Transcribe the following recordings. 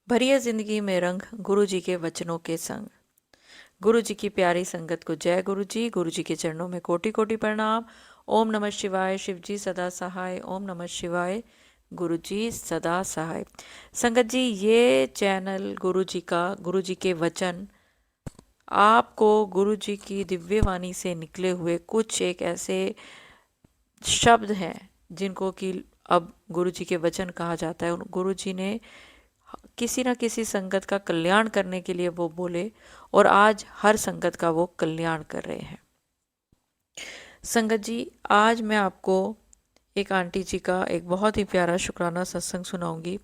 भरिए जिंदगी में रंग गुरु जी के वचनों के संग। गुरु जी की प्यारी संगत को जय गुरु जी। गुरु जी के चरणों में कोटि कोटि प्रणाम। ओम नमः शिवाय। शिव जी सदा सहाय। ओम नमः शिवाय। गुरु जी सदा सहाय। संगत जी, ये चैनल गुरु जी का, गुरु जी के वचन आपको गुरु जी की दिव्य वाणी से निकले हुए कुछ एक ऐसे शब्द हैं जिनको कि अब गुरु जी के वचन कहा जाता है। गुरु जी ने किसी न किसी संगत का कल्याण करने के लिए वो बोले और आज हर संगत का वो कल्याण कर रहे हैं। संगत जी, आज मैं आपको एक आंटी जी का एक बहुत ही प्यारा शुक्राना सत्संग सुनाऊंगी।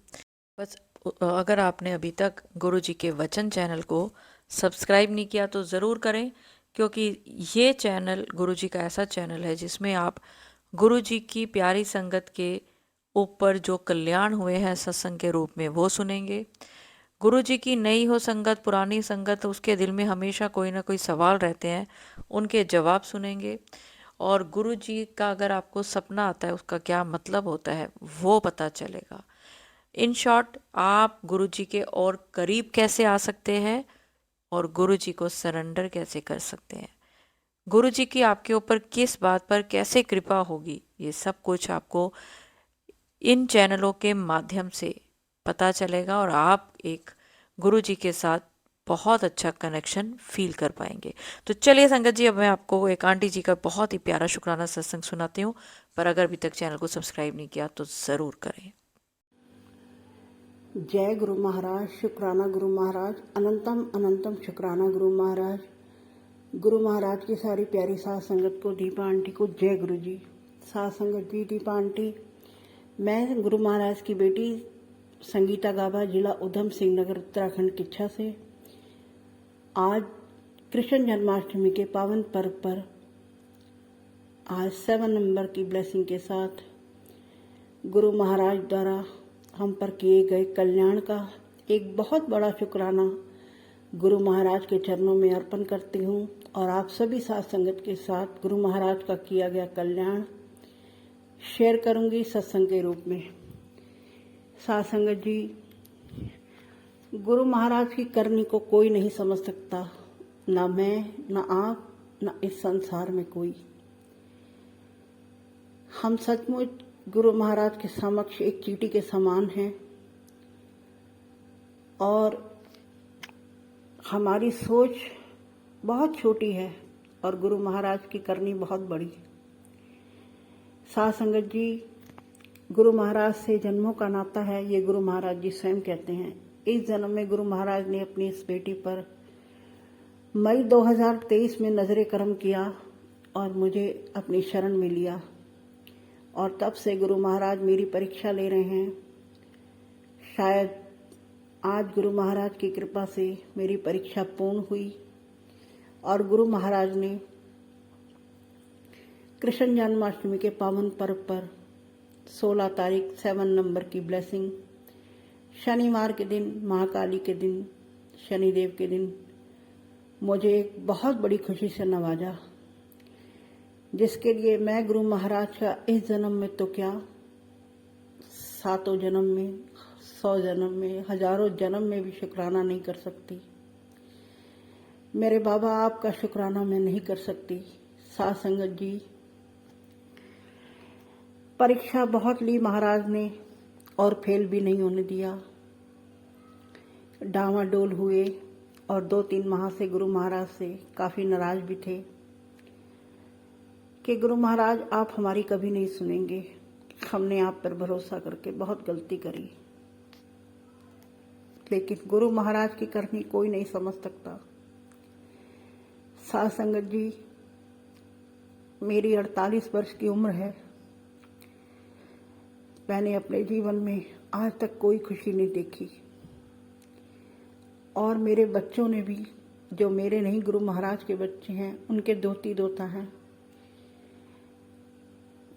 बस अगर आपने अभी तक गुरु जी के वचन चैनल को सब्सक्राइब नहीं किया तो ज़रूर करें, क्योंकि ये चैनल गुरु जी का ऐसा चैनल है जिसमें आप गुरु जी की प्यारी संगत के ऊपर जो कल्याण हुए हैं सत्संग के रूप में वो सुनेंगे। गुरु जी की नई हो संगत, पुरानी संगत, उसके दिल में हमेशा कोई ना कोई सवाल रहते हैं, उनके जवाब सुनेंगे। और गुरु जी का अगर आपको सपना आता है उसका क्या मतलब होता है वो पता चलेगा। इन शॉर्ट, आप गुरु जी के और करीब कैसे आ सकते हैं और गुरु जी को सरेंडर कैसे कर सकते हैं, गुरु जी की आपके ऊपर किस बात पर कैसे कृपा होगी, ये सब कुछ आपको इन चैनलों के माध्यम से पता चलेगा और आप एक गुरु जी के साथ बहुत अच्छा कनेक्शन फील कर पाएंगे। तो चलिए संगत जी, अब मैं आपको एक आंटी जी का बहुत ही प्यारा शुक्राना सत्संग सुनाती हूँ। पर अगर अभी तक चैनल को सब्सक्राइब नहीं किया तो ज़रूर करें। जय गुरु महाराज। शुक्राना गुरु महाराज। अनंतम अनंतम शुक्राना गुरु महाराज। गुरु महाराज की सारी प्यारी साध संगत को, दीपा आंटी को जय गुरु जी। साध संगत जी, दीपा आंटी, मैं गुरु महाराज की बेटी संगीता गाबा, जिला उधम सिंह नगर, उत्तराखंड किच्छा से आज कृष्ण जन्माष्टमी के पावन पर्व पर आज 7 नंबर की ब्लेसिंग के साथ गुरु महाराज द्वारा हम पर किए गए कल्याण का एक बहुत बड़ा शुक्राना गुरु महाराज के चरणों में अर्पण करती हूँ और आप सभी साथ संगत के साथ गुरु महाराज का किया गया कल्याण शेयर करूँगी सत्संग के रूप में। साथ संगत जी, गुरु महाराज की करनी को कोई नहीं समझ सकता, ना मैं, ना आप, ना इस संसार में कोई। हम सचमुच गुरु महाराज के समक्ष एक चींटी के समान हैं और हमारी सोच बहुत छोटी है और गुरु महाराज की करनी बहुत बड़ी। साथ संगत जी, गुरु महाराज से जन्मों का नाता है, ये गुरु महाराज जी स्वयं कहते हैं। इस जन्म में गुरु महाराज ने अपनी इस बेटी पर मई 2023 में नजरे करम किया और मुझे अपनी शरण में लिया और तब से गुरु महाराज मेरी परीक्षा ले रहे हैं। शायद आज गुरु महाराज की कृपा से मेरी परीक्षा पूर्ण हुई और गुरु महाराज ने कृष्ण जन्माष्टमी के पावन पर्व पर 16 तारीख 7 नंबर की ब्लेसिंग, शनिवार के दिन, महाकाली के दिन, शनिदेव के दिन मुझे एक बहुत बड़ी खुशी से नवाजा, जिसके लिए मैं गुरु महाराज का इस जन्म में तो क्या, 7 जन्म में, 100 जन्म में, हजारों जन्म में भी शुक्राना नहीं कर सकती। मेरे बाबा, आपका शुक्राना मैं नहीं कर सकती। साथ संगत जी, परीक्षा बहुत ली महाराज ने और फेल भी नहीं होने दिया। डामाडोल हुए और 2-3 माह से गुरु महाराज से काफ़ी नाराज भी थे कि गुरु महाराज आप हमारी कभी नहीं सुनेंगे। हमने आप पर भरोसा करके बहुत गलती करी, लेकिन गुरु महाराज की करनी कोई नहीं समझ सकता। साथ संगत जी, मेरी 48 वर्ष की उम्र है। मैंने अपने जीवन में आज तक कोई खुशी नहीं देखी और मेरे बच्चों ने भी, जो मेरे नहीं गुरु महाराज के बच्चे हैं, उनके दोती दोता हैं।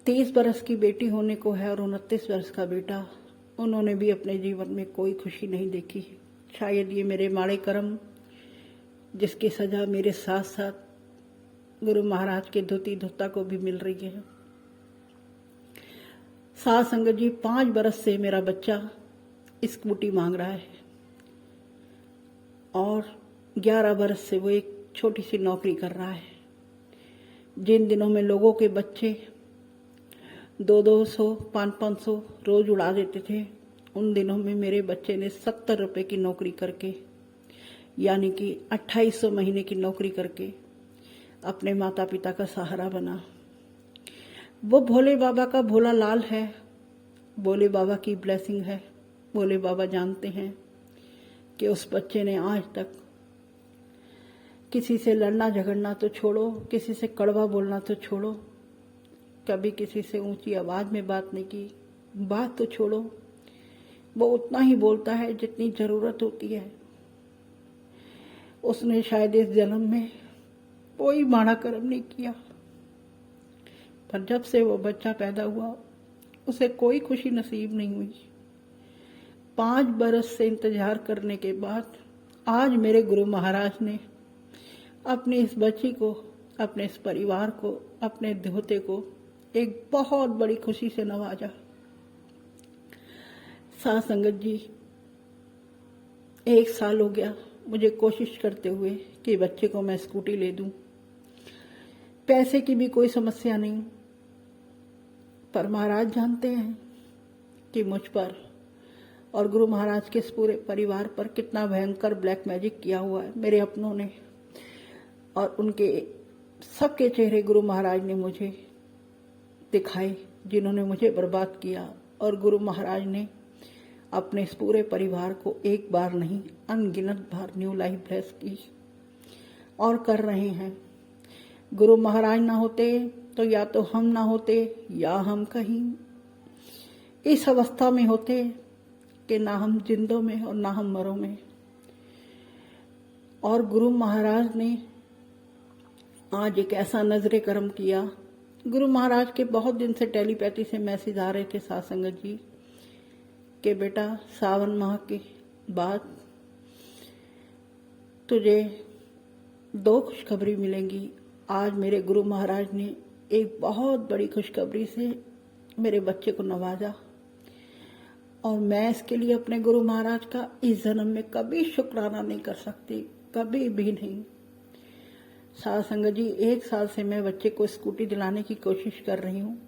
30 वर्ष की बेटी होने को है और 29 वर्ष का बेटा, उन्होंने भी अपने जीवन में कोई खुशी नहीं देखी। शायद ये मेरे माड़े कर्म, जिसकी सजा मेरे साथ साथ गुरु महाराज के धोती धोता को भी मिल रही है। साथ संगत जी, 5 बरस से मेरा बच्चा स्कूटी मांग रहा है और 11 बरस से वो एक छोटी सी नौकरी कर रहा है। जिन दिनों में लोगों के बच्चे 200-200, 500-500 रोज उड़ा देते थे, उन दिनों में मेरे बच्चे ने 70 रुपए की नौकरी करके, यानी कि 2800 महीने की नौकरी करके अपने माता पिता का सहारा बना। वो भोले बाबा का भोला लाल है, भोले बाबा की ब्लेसिंग है। भोले बाबा जानते हैं कि उस बच्चे ने आज तक किसी से लड़ना झगड़ना तो छोड़ो, किसी से कड़वा बोलना तो छोड़ो, कभी किसी से ऊंची आवाज में बात नहीं की, बात तो छोड़ो, वो उतना ही बोलता है जितनी जरूरत होती है। उसने शायद इस जन्म में कोई माड़ा कर्म नहीं किया, पर जब से वो बच्चा पैदा हुआ उसे कोई खुशी नसीब नहीं हुई। 5 बरस से इंतजार करने के बाद आज मेरे गुरु महाराज ने अपनी इस बच्ची को, अपने इस परिवार को, अपने धोते को एक बहुत बड़ी खुशी से नवाजा। साथ संगत जी, 1 साल हो गया मुझे कोशिश करते हुए कि बच्चे को मैं स्कूटी ले दूं। पैसे की भी कोई समस्या नहीं, पर महाराज जानते हैं कि मुझ पर और गुरु महाराज के इस पूरे परिवार पर कितना भयंकर ब्लैक मैजिक किया हुआ है मेरे अपनों ने। और उनके सबके चेहरे गुरु महाराज ने मुझे दिखाए, जिन्होंने मुझे बर्बाद किया। और गुरु महाराज ने अपने इस पूरे परिवार को एक बार नहीं, अनगिनत बार न्यू लाइफ ब्लेस की और कर रहे हैं। गुरु महाराज ना होते तो या तो हम ना होते, या हम कहीं इस अवस्था में होते कि ना हम जिंदों में और ना हम मरों में। और गुरु महाराज ने आज एक ऐसा नजरे करम किया। गुरु महाराज के बहुत दिन से टेलीपैथी से मैसेज आ रहे थे साथ संगत जी कि बेटा सावन माह के बाद तुझे 2 खुशखबरी मिलेंगी। आज मेरे गुरु महाराज ने एक बहुत बड़ी खुशखबरी से मेरे बच्चे को नवाजा, और मैं इसके लिए अपने गुरु महाराज का इस जन्म में कभी शुक्राना नहीं कर सकती, कभी भी नहीं। साथ संगत जी, 1 साल से मैं बच्चे को स्कूटी दिलाने की कोशिश कर रही हूँ,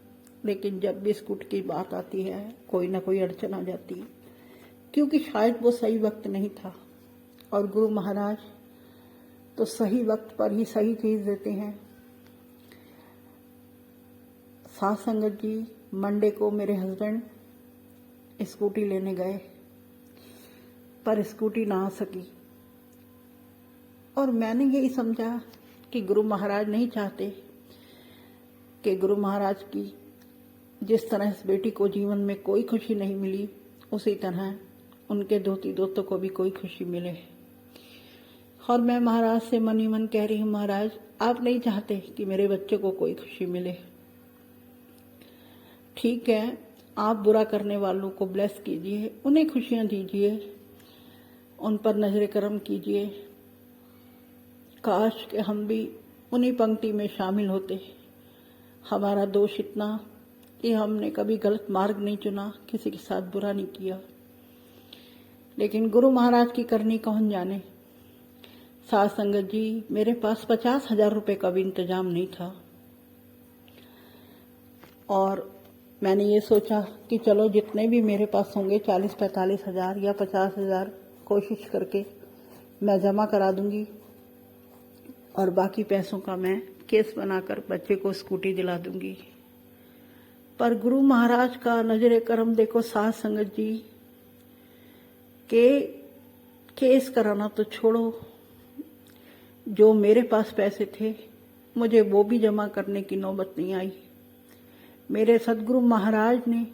लेकिन जब भी स्कूटी की बात आती है कोई ना कोई अड़चन आ जाती है, क्योंकि शायद वो सही वक्त नहीं था। और गुरु महाराज तो सही वक्त पर ही सही चीज देते हैं। साथ संगत जी, मंडे को मेरे हस्बैंड स्कूटी लेने गए, पर स्कूटी ना आ सकी। और मैंने यही समझा कि गुरु महाराज नहीं चाहते कि गुरु महाराज की जिस तरह इस बेटी को जीवन में कोई खुशी नहीं मिली, उसी तरह उनके धोती दोस्तों को भी कोई खुशी मिले। और मैं महाराज से मन ही मन कह रही हूँ, महाराज आप नहीं चाहते कि मेरे बच्चे को कोई खुशी मिले। ठीक है, आप बुरा करने वालों को ब्लेस कीजिए, उन्हें खुशियां दीजिए, उन पर नजर करम कीजिए। काश कि हम भी उन्हीं पंक्ति में शामिल होते। हमारा दोष इतना कि हमने कभी गलत मार्ग नहीं चुना, किसी के साथ बुरा नहीं किया। लेकिन गुरु महाराज की करनी कौन जाने। साथ संगत जी, मेरे पास 50,000 रुपए का भी इंतजाम नहीं था, और मैंने ये सोचा कि चलो जितने भी मेरे पास होंगे 40-45 हजार या 50,000 कोशिश करके मैं जमा करा दूंगी, और बाकी पैसों का मैं केस बनाकर बच्चे को स्कूटी दिला दूंगी। पर गुरु महाराज का नजरे करम देखो साथ संगत जी, के केस कराना तो छोड़ो, जो मेरे पास पैसे थे मुझे वो भी जमा करने की नौबत नहीं आई। मेरे सदगुरु महाराज ने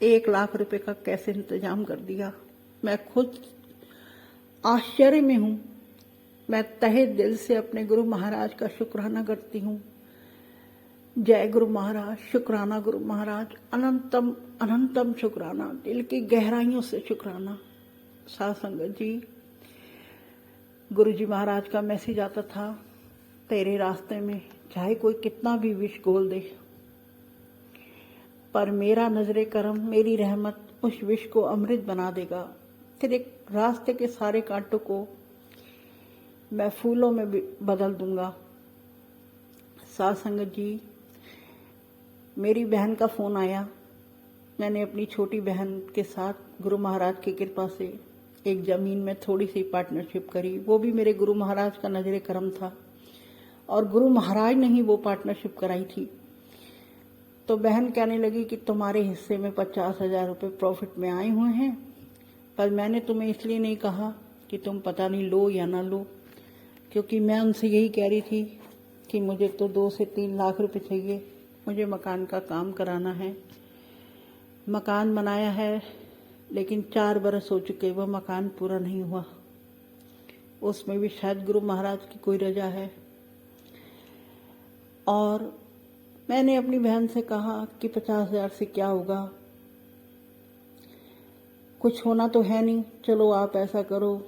1 लाख रुपए का कैसे इंतजाम कर दिया, मैं खुद आश्चर्य में हूं। मैं तहे दिल से अपने गुरु महाराज का शुक्राना करती हूँ। जय गुरु महाराज, शुक्राना गुरु महाराज, अनंतम अनंतम शुक्राना, दिल की गहराइयों से शुक्राना। साथ संगत जी, गुरु जी महाराज का मैसेज आता था, तेरे रास्ते में चाहे कोई कितना भी विष घोल दे, पर मेरा नजरे करम, मेरी रहमत उस विष को अमृत बना देगा। तेरे रास्ते के सारे कांटों को मैं फूलों में भी बदल दूंगा। साध संगत जी, मेरी बहन का फ़ोन आया। मैंने अपनी छोटी बहन के साथ गुरु महाराज की कृपा से एक ज़मीन में थोड़ी सी पार्टनरशिप करी। वो भी मेरे गुरु महाराज का नजरे करम था और गुरु महाराज ने ही वो पार्टनरशिप कराई थी। तो बहन कहने लगी कि तुम्हारे हिस्से में 50,000 रुपये प्रॉफिट में आए हुए हैं, पर मैंने तुम्हें इसलिए नहीं कहा कि तुम पता नहीं लो या ना लो, क्योंकि मैं उनसे यही कह रही थी कि मुझे तो 2 से 3 लाख रुपए चाहिए। मुझे मकान का काम कराना है। मकान बनाया है, लेकिन 4 बरस हो चुके, वह मकान पूरा नहीं हुआ। उसमें भी शायद गुरु महाराज की कोई रजा है। और मैंने अपनी बहन से कहा कि 50,000 से क्या होगा, कुछ होना तो है नहीं। चलो आप ऐसा करो,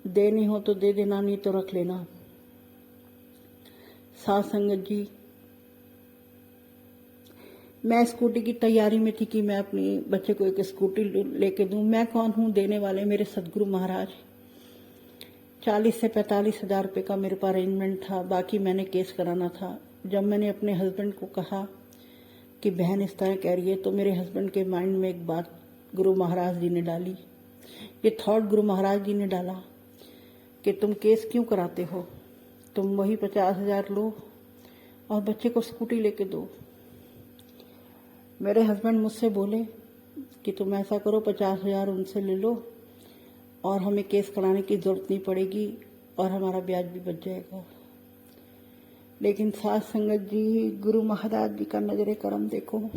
देनी हो तो दे देना, नहीं तो रख लेना। साध संगत जी, मैं स्कूटी की तैयारी में थी कि मैं अपने बच्चे को एक स्कूटी लेके दूं। मैं कौन हूं देने वाले? मेरे सदगुरु महाराज। 40 से 45,000 रुपये का मेरे पास अरेंजमेंट था, बाकी मैंने केस कराना था। जब मैंने अपने हस्बैंड को कहा कि बहन इस तरह कह रही है, तो मेरे हस्बैंड के माइंड में एक बात गुरु महाराज जी ने डाली। ये थॉट गुरु महाराज जी ने डाला कि तुम केस क्यों कराते हो, तुम वही 50,000 लो और बच्चे को स्कूटी लेके दो। मेरे हस्बैंड मुझसे बोले कि तुम ऐसा करो, 50,000 उनसे ले लो और हमें केस कराने की जरूरत नहीं पड़ेगी और हमारा ब्याज भी बच जाएगा। लेकिन साध संगत जी, गुरु महाराज जी का नजरे करम देखो।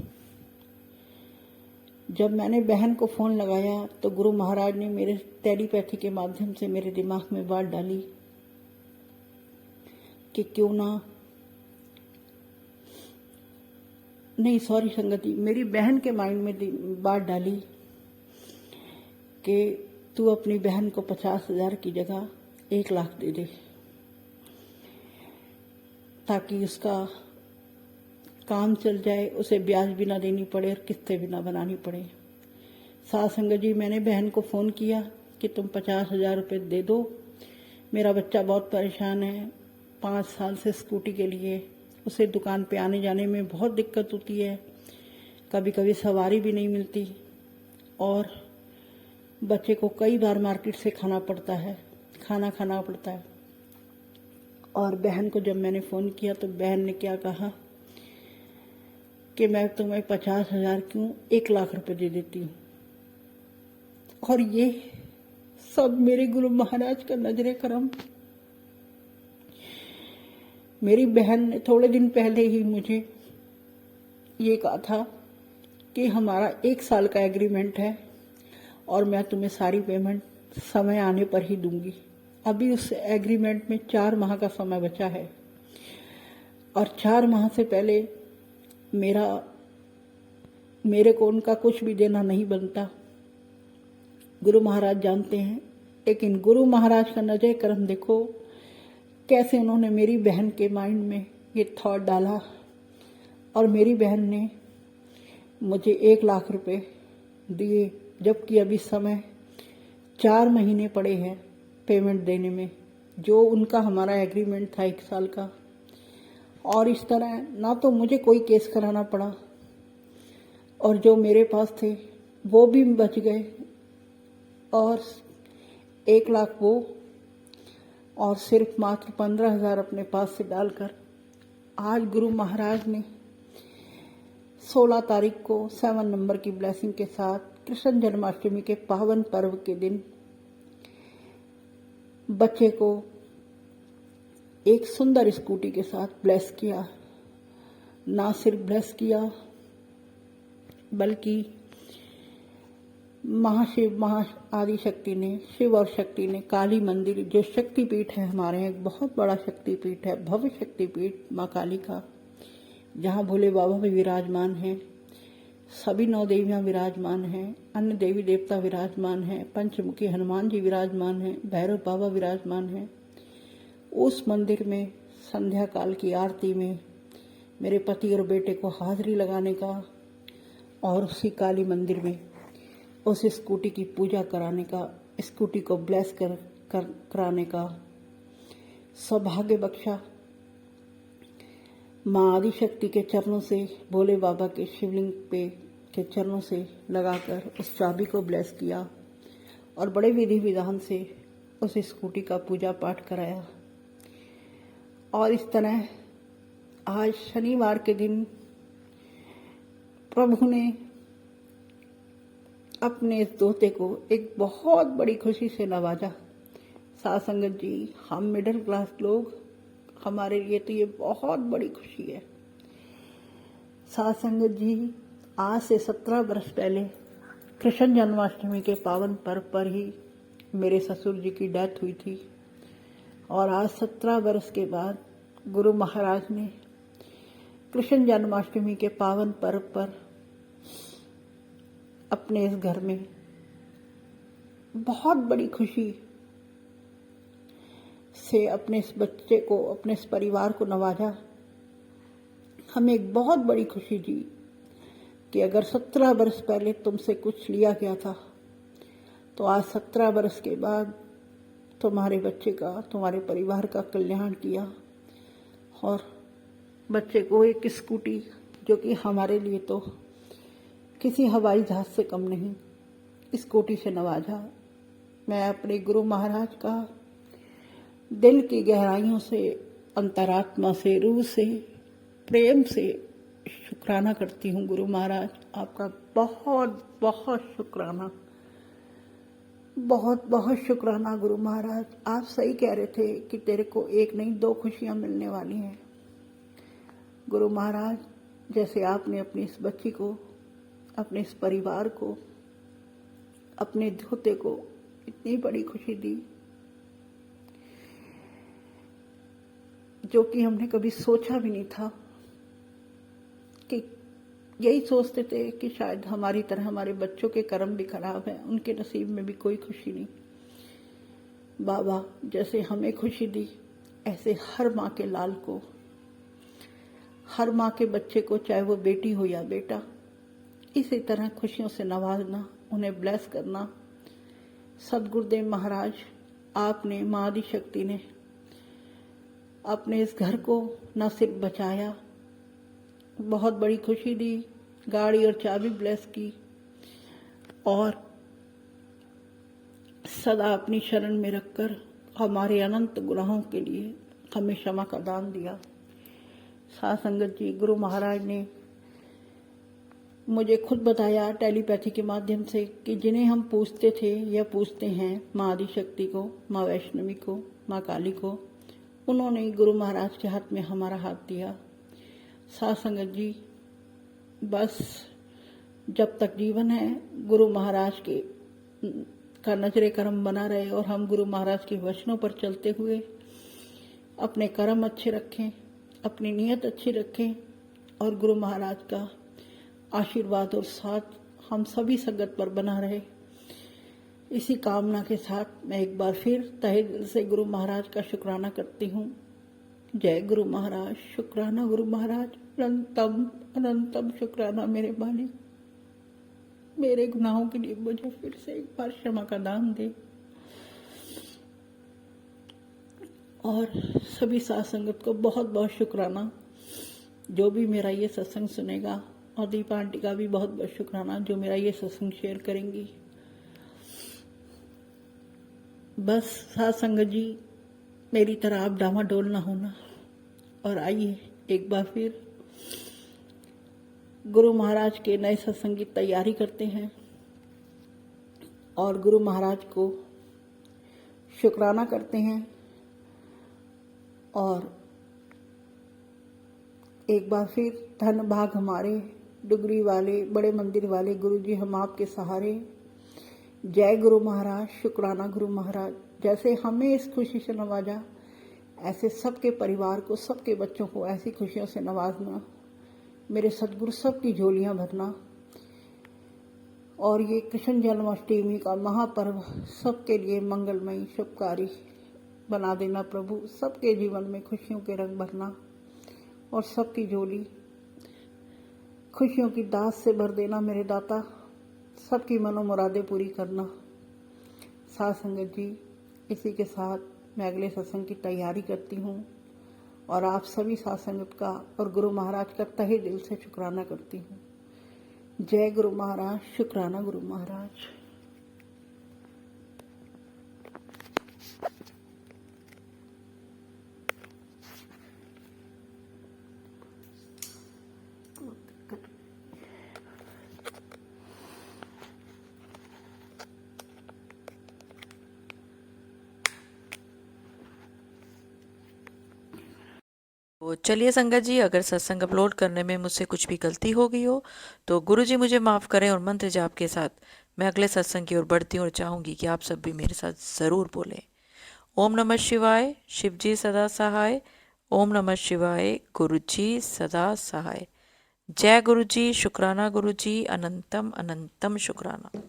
जब मैंने बहन को फोन लगाया तो गुरु महाराज ने मेरे टेलीपैथी के माध्यम से मेरे दिमाग में बात डाली कि क्यों ना, नहीं सॉरी संगति, मेरी बहन के माइंड में बात डाली कि तू अपनी बहन को 50,000 की जगह 1 लाख दे दे, ताकि उसका काम चल जाए, उसे ब्याज भी ना देनी पड़े और किस्तें भी ना बनानी पड़े। साध संगत जी, मैंने बहन को फ़ोन किया कि तुम 50,000 रुपये दे दो, मेरा बच्चा बहुत परेशान है। 5 साल से स्कूटी के लिए उसे दुकान पे आने जाने में बहुत दिक्कत होती है, कभी कभी सवारी भी नहीं मिलती और बच्चे को कई बार मार्केट से खाना खाना पड़ता है। और बहन को जब मैंने फ़ोन किया तो बहन ने क्या कहा कि मैं तुम्हें 50,000 क्यों 1 लाख रुपए दे देती हूँ। और ये सब मेरे गुरु महाराज का नजरे करम। मेरी बहन ने थोड़े दिन पहले ही मुझे ये कहा था कि हमारा 1 साल का एग्रीमेंट है और मैं तुम्हें सारी पेमेंट समय आने पर ही दूंगी। अभी उस एग्रीमेंट में 4 माह का समय बचा है और 4 माह से पहले मेरे को उनका कुछ भी देना नहीं बनता। गुरु महाराज जानते हैं, लेकिन गुरु महाराज का नजर करम देखो कैसे उन्होंने मेरी बहन के माइंड में ये थॉट डाला और मेरी बहन ने मुझे 1 लाख रुपए दिए, जबकि अभी समय 4 महीने पड़े हैं पेमेंट देने में, जो उनका हमारा एग्रीमेंट था 1 साल का। और इस तरह ना तो मुझे कोई केस कराना पड़ा और जो मेरे पास थे वो भी बच गए और 1 लाख वो और सिर्फ मात्र 15,000 अपने पास से डालकर आज गुरु महाराज ने 16 तारीख को 7 नंबर की ब्लेसिंग के साथ कृष्ण जन्माष्टमी के पावन पर्व के दिन बच्चे को एक सुंदर स्कूटी के साथ ब्लेस किया। ना सिर्फ ब्लेस किया बल्कि आदि शक्ति ने, शिव और शक्ति ने, काली मंदिर जो शक्तिपीठ है हमारे यहाँ, एक बहुत बड़ा शक्तिपीठ है, भव्य शक्तिपीठ माँ काली का, जहाँ भोले बाबा भी विराजमान हैं, सभी 9 देवियाँ विराजमान हैं, अन्य देवी देवता विराजमान हैं, पंचमुखी हनुमान जी विराजमान हैं, भैरव बाबा विराजमान हैं। उस मंदिर में संध्या काल की आरती में मेरे पति और बेटे को हाजिरी लगाने का और उसी काली मंदिर में उस स्कूटी की पूजा कराने का, स्कूटी को ब्लेस कराने का सौभाग्य बख्शा। माँ आदिशक्ति के चरणों से, भोले बाबा के शिवलिंग पे के चरणों से लगाकर उस चाबी को ब्लेस किया और बड़े विधि विधान से उस स्कूटी का पूजा पाठ कराया। और इस तरह आज शनिवार के दिन प्रभु ने अपने इस दोते को एक बहुत बड़ी खुशी से नवाजा। साथ संगत जी, हम मिडिल क्लास लोग, हमारे लिए तो ये बहुत बड़ी खुशी है। साथ संगत जी, आज से 17 वर्ष पहले कृष्ण जन्माष्टमी के पावन पर्व पर ही मेरे ससुर जी की डेथ हुई थी और आज 17 वर्ष के बाद गुरु महाराज ने कृष्ण जन्माष्टमी के पावन पर्व पर अपने इस घर में बहुत बड़ी खुशी से अपने इस बच्चे को, अपने इस परिवार को नवाजा। हमें एक बहुत बड़ी खुशी दी कि अगर 17 वर्ष पहले तुमसे कुछ लिया गया था तो आज 17 वर्ष के बाद तुम्हारे बच्चे का, तुम्हारे परिवार का कल्याण किया और बच्चे को एक स्कूटी, जो कि हमारे लिए तो किसी हवाई जहाज से कम नहीं, स्कूटी से नवाजा। मैं अपने गुरु महाराज का दिल की गहराइयों से, अंतरात्मा से, रूह से, प्रेम से शुक्राना करती हूँ। गुरु महाराज, आपका बहुत बहुत शुक्राना, बहुत बहुत शुक्राना। गुरु महाराज, आप सही कह रहे थे कि तेरे को एक नहीं 2 खुशियाँ मिलने वाली हैं। गुरु महाराज, जैसे आपने अपनी इस बच्ची को, अपने इस परिवार को, अपने धोते को इतनी बड़ी खुशी दी, जो कि हमने कभी सोचा भी नहीं था। कि यही सोचते थे कि शायद हमारी तरह हमारे बच्चों के कर्म भी खराब हैं, उनके नसीब में भी कोई खुशी नहीं। बाबा जैसे हमें खुशी दी, ऐसे हर माँ के लाल को, हर माँ के बच्चे को, चाहे वो बेटी हो या बेटा, इसी तरह खुशियों से नवाजना, उन्हें ब्लेस करना। सदगुरुदेव महाराज, आपने, माँ आदिशक्ति ने अपने इस घर को न सिर्फ बचाया, बहुत बड़ी खुशी दी, गाड़ी और चाबी ब्लेस की और सदा अपनी शरण में रखकर हमारे अनंत गुनाहों के लिए हमें क्षमा का दान दिया। साथ संगत जी, गुरु महाराज ने मुझे खुद बताया टेलीपैथी के माध्यम से कि जिन्हें हम पूछते थे या पूछते हैं, माँ आदिशक्ति को, माँ वैष्णवी को, माँ काली को, उन्होंने गुरु महाराज के हाथ में हमारा हाथ दिया। साथ संगत जी, बस जब तक जीवन है गुरु महाराज के का नजरे कर्म बना रहे और हम गुरु महाराज के वचनों पर चलते हुए अपने कर्म अच्छे रखें, अपनी नीयत अच्छी रखें और गुरु महाराज का आशीर्वाद और साथ हम सभी संगत पर बना रहे। इसी कामना के साथ मैं एक बार फिर तहे दिल से गुरु महाराज का शुक्राना करती हूँ। जय गुरु महाराज, शुक्राना गुरु महाराज, अनंतम अनंतम शुक्राना मेरे मालिक। मेरे गुनाहों के लिए मुझे फिर से एक बार क्षमा का दान दे और सभी साथ संगत को बहुत बहुत शुक्राना, जो भी मेरा ये सत्संग सुनेगा, और दीपा आंटी का भी बहुत बहुत शुक्राना जो मेरा ये सत्संग शेयर करेंगी। बस साथ संगत जी, मेरी तरह आप डामाडोल ना होना और आइए एक बार फिर गुरु महाराज के नए सत्संग की तैयारी करते हैं और गुरु महाराज को शुक्राना करते हैं और एक बार फिर धन भाग हमारे डुगरी वाले, बड़े मंदिर वाले गुरु जी, हम आपके सहारे। जय गुरु महाराज, शुक्राना गुरु महाराज। जैसे हमें इस खुशी से नवाजा, ऐसे सबके परिवार को, सबके बच्चों को ऐसी खुशियों से नवाजना। मेरे सदगुरु सबकी झोलियां भरना और ये कृष्ण जन्माष्टमी का महापर्व सबके लिए मंगलमय, शुभकारी बना देना प्रभु। सबके जीवन में खुशियों के रंग भरना और सबकी झोली खुशियों की दात से भर देना मेरे दाता। सबकी मनोमुरादें पूरी करना। साथ संगत जी, इसी के साथ मैं अगले सत्संग की तैयारी करती हूँ और आप सभी साथ संगत का और गुरु महाराज का तहे दिल से शुक्राना करती हूँ। जय गुरु महाराज, शुक्राना गुरु महाराज। तो चलिए संगत जी, अगर सत्संग अपलोड करने में मुझसे कुछ भी गलती हो गई हो तो गुरु जी मुझे माफ़ करें, और मंत्र जाप के साथ मैं अगले सत्संग की ओर बढ़ती हूँ और चाहूँगी कि आप सब भी मेरे साथ ज़रूर बोलें। ओम नमः शिवाय, शिव जी सदा सहाय। ओम नमः शिवाय, गुरु जी सदा सहाय। जय गुरु जी, शुक्राना गुरु जी, अनंतम अनंतम शुक्राना।